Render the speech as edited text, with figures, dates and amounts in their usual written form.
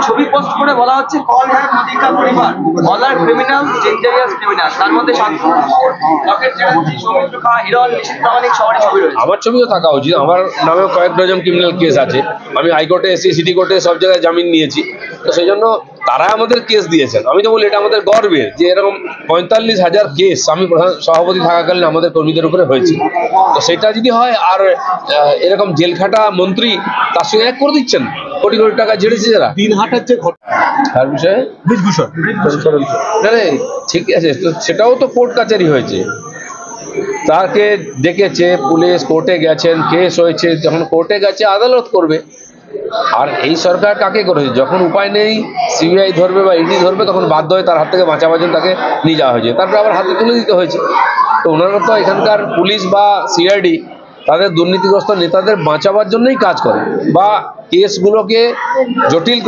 ছবি পোস্ট করে বলা হচ্ছে কল হ্যাঁ মোদি কা পরিবার, অল আর ক্রিমিনাল, ডেঞ্জারিয়াস ক্রিমিনাল। তার মধ্যে শান্তনু ঠাকুর, লকেট চ্যাটার্জি, সৌমিত্র খা, হিরণ, নিশীথ প্রামাণিক সবারই ছবি রয়েছে। আমার ছবিও থাকা উচিত। আমার নামেও কয়েক ডজন ক্রিমিনাল কেস আছে। আমি হাইকোর্টে এসেছি, সিটি কোর্টে সব জায়গায় জামিন নিয়েছি। তো সেই জন্য তারা আমাদের কেস দিয়েছেন। আমি তো বলি এটা আমাদের গর্বের যে এরকম 45,000 কেস আমি প্রধান সভাপতি থাকাকালীন আমাদের কর্মীদের উপরে হয়েছে। তো সেটা যদি হয় আর এরকম জেলখাটা মন্ত্রী তার সঙ্গে এক করে দিচ্ছেন, কোটি কোটি টাকা ঝেড়েছে যারা দিনহাটার যে তার বিষয়ে ব্রিজভূষণ না রে, ঠিক আছে, তো সেটাও তো কোর্ট কাচারি হয়েছে। তাকে ডেকেছে পুলিশ, কোর্টে গেছেন, কেস হয়েছে, যখন কোর্টে গেছে আদালত করবে। আর এই সরকার কাকে করেছে, যখন উপায় নেই সিবিআই ধরবে বা ইডি ধরবে তখন বাধ্য হয়ে তার হাত থেকে বাঁচাবার জন্য তাকে নিয়ে যাওয়া হয়েছে, তারপরে আবার হাতে তুলে দিতে হয়েছে। তো ওনারা তো এখানকার পুলিশ বা সিআইডি তাদের দুর্নীতিগ্রস্ত নেতাদের বাঁচাবার জন্যই কাজ করে বা কেসগুলোকে জটিল করে